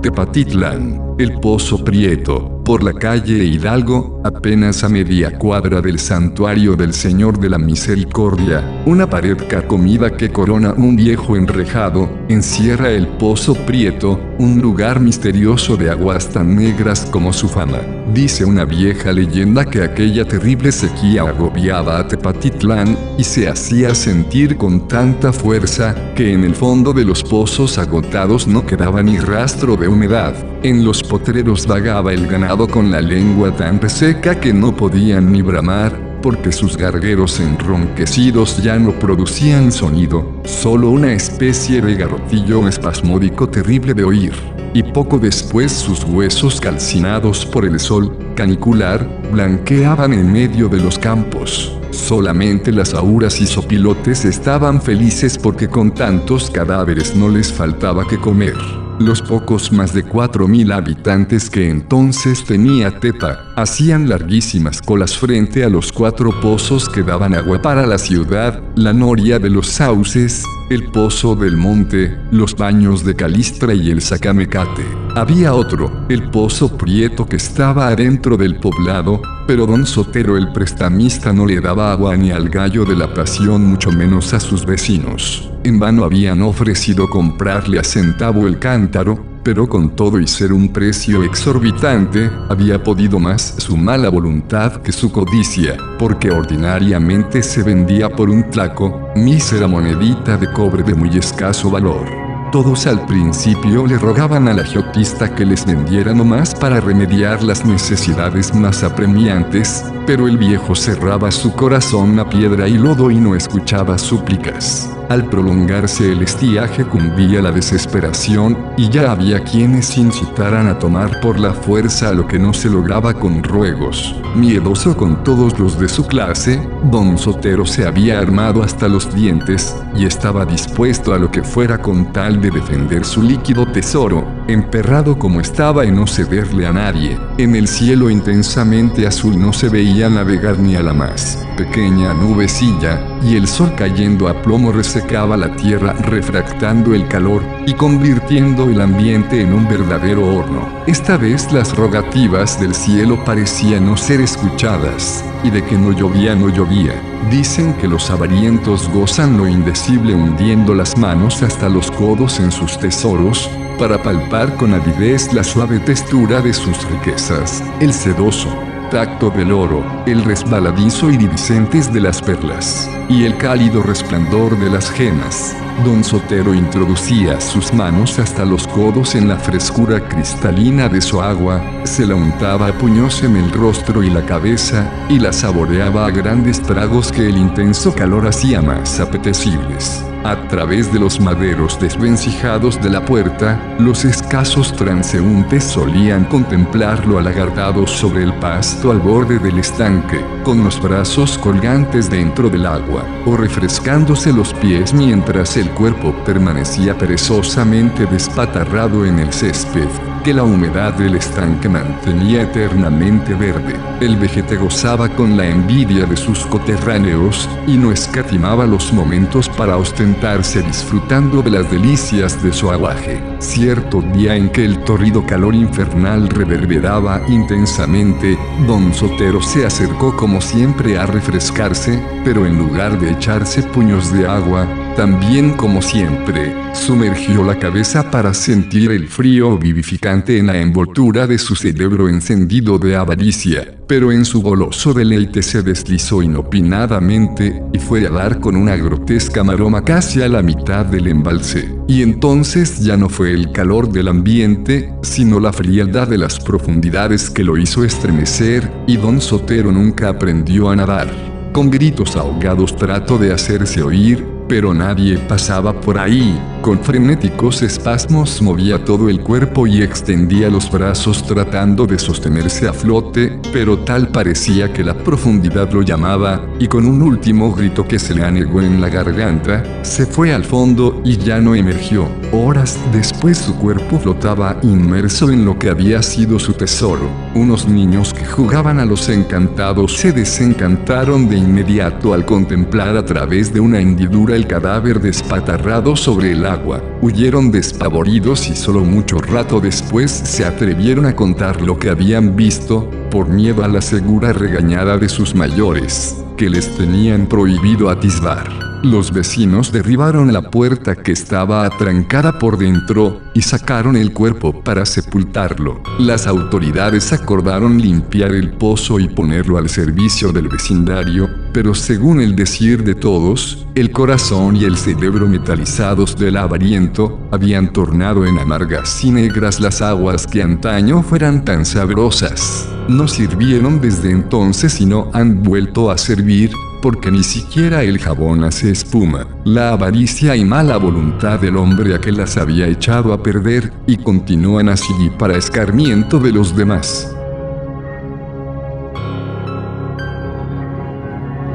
Tepatitlán, el Pozo Prieto, por la calle Hidalgo, apenas a media cuadra del Santuario del Señor de la Misericordia. Una pared carcomida que corona un viejo enrejado, encierra el Pozo Prieto, un lugar misterioso de aguas tan negras como su fama. Dice una vieja leyenda que aquella terrible sequía agobiaba a Tepatitlán, y se hacía sentir con tanta fuerza, que en el fondo de los pozos agotados no quedaba ni rastro de humedad. En los potreros vagaba el ganado con la lengua tan reseca que no podían ni bramar, porque sus gargueros enronquecidos ya no producían sonido, solo una especie de garrotillo espasmódico terrible de oír. Y poco después sus huesos calcinados por el sol canicular blanqueaban en medio de los campos. Solamente las auras y sopilotes estaban felices porque con tantos cadáveres no les faltaba que comer. Los pocos más de 4.000 habitantes que entonces tenía Tepa, hacían larguísimas colas frente a los 4 pozos que daban agua para la ciudad, la noria de los sauces, el pozo del monte, los baños de Calistra y el Sacamecate. Había otro, el Pozo Prieto, que estaba adentro del poblado, pero don Sotero el prestamista no le daba agua ni al gallo de la pasión, mucho menos a sus vecinos. En vano habían ofrecido comprarle a centavo el cántaro, pero con todo y ser un precio exorbitante, había podido más su mala voluntad que su codicia, porque ordinariamente se vendía por un tlaco, mísera monedita de cobre de muy escaso valor. Todos al principio le rogaban al agiotista que les vendiera nomás para remediar las necesidades más apremiantes, pero el viejo cerraba su corazón a piedra y lodo y no escuchaba súplicas. Al prolongarse el estiaje cundía la desesperación, y ya había quienes incitaran a tomar por la fuerza lo que no se lograba con ruegos. Miedoso con todos los de su clase, don Sotero se había armado hasta los dientes, y estaba dispuesto a lo que fuera con tal de defender su líquido tesoro, emperrado como estaba en no cederle a nadie. En el cielo intensamente azul no se veía navegar ni a la más pequeña nubecilla, y el sol cayendo a plomo resecaba la tierra refractando el calor, y convirtiendo el ambiente en un verdadero horno. Esta vez las rogativas del cielo parecían no ser escuchadas, y de que no llovía no llovía. Dicen que los avarientos gozan lo indecible hundiendo las manos hasta los codos en sus tesoros, para palpar con avidez la suave textura de sus riquezas, el sedoso tacto del oro, el resbaladizo iridiscentes de las perlas, y el cálido resplandor de las gemas. Don Sotero introducía sus manos hasta los codos en la frescura cristalina de su agua, se la untaba a puños en el rostro y la cabeza, y la saboreaba a grandes tragos que el intenso calor hacía más apetecibles. A través de los maderos desvencijados de la puerta, los escasos transeúntes solían contemplarlo alagardados sobre el pasto al borde del estanque, con los brazos colgantes dentro del agua, o refrescándose los pies mientras el cuerpo permanecía perezosamente despatarrado en el césped, que la humedad del estanque mantenía eternamente verde. El vejete gozaba con la envidia de sus coterráneos, y no escatimaba los momentos para ostentarse disfrutando de las delicias de su aguaje. Cierto día en que el torrido calor infernal reverberaba intensamente, don Sotero se acercó como siempre a refrescarse, pero en lugar de echarse puños de agua, también como siempre, sumergió la cabeza para sentir el frío vivificante en la envoltura de su cerebro encendido de avaricia, pero en su goloso deleite se deslizó inopinadamente, y fue a dar con una grotesca maroma casi a la mitad del embalse. Y entonces ya no fue el calor del ambiente, sino la frialdad de las profundidades que lo hizo estremecer, y don Sotero nunca aprendió a nadar. Con gritos ahogados trató de hacerse oír, pero nadie pasaba por ahí. Con frenéticos espasmos movía todo el cuerpo y extendía los brazos tratando de sostenerse a flote, pero tal parecía que la profundidad lo llamaba, y con un último grito que se le anegó en la garganta, se fue al fondo y ya no emergió. Horas después su cuerpo flotaba inmerso en lo que había sido su tesoro. Unos niños que jugaban a los encantados se desencantaron de inmediato al contemplar a través de una hendidura el el cadáver despatarrado sobre el agua. Huyeron despavoridos y solo mucho rato después se atrevieron a contar lo que habían visto, por miedo a la segura regañada de sus mayores, que les tenían prohibido atisbar. Los vecinos derribaron la puerta que estaba atrancada por dentro, y sacaron el cuerpo para sepultarlo. Las autoridades acordaron limpiar el pozo y ponerlo al servicio del vecindario, pero según el decir de todos, el corazón y el cerebro metalizados del avariento habían tornado en amargas y negras las aguas que antaño fueran tan sabrosas. No sirvieron desde entonces y no han vuelto a servir, porque ni siquiera el jabón hace espuma. La avaricia y mala voluntad del hombre a que las había echado a perder, y continúan así para escarmiento de los demás.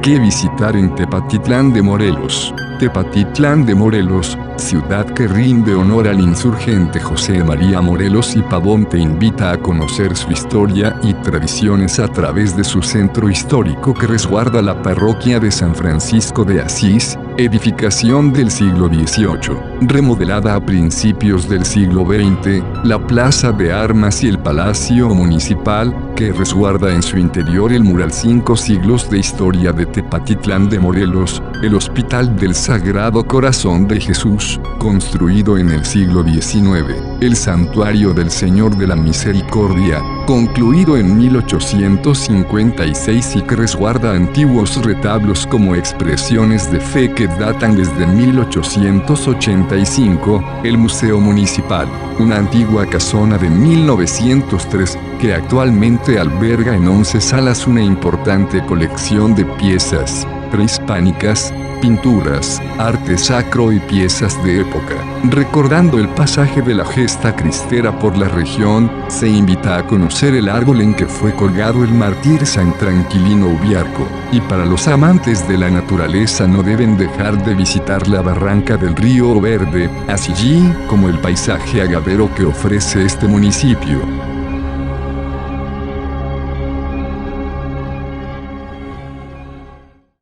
¿Qué visitar en Tepatitlán de Morelos? Tepatitlán de Morelos, ciudad que rinde honor al insurgente José María Morelos y Pavón, te invita a conocer su historia y tradiciones a través de su centro histórico que resguarda la parroquia de San Francisco de Asís, edificación del siglo XVIII, remodelada a principios del siglo XX, la plaza de armas y el palacio municipal, que resguarda en su interior el mural 5 siglos de historia de Tepatitlán de Morelos, el Hospital del Sagrado Corazón de Jesús, construido en el siglo XIX, el Santuario del Señor de la Misericordia, concluido en 1856 y que resguarda antiguos retablos como expresiones de fe que datan desde 1885, el Museo Municipal, una antigua casona de 1903, que actualmente alberga en 11 salas una importante colección de piezas prehispánicas, pinturas, arte sacro y piezas de época. Recordando el pasaje de la gesta cristera por la región, se invita a conocer el árbol en que fue colgado el mártir San Tranquilino Ubiarco, y para los amantes de la naturaleza no deben dejar de visitar la barranca del río Verde, así como el paisaje agavero que ofrece este municipio.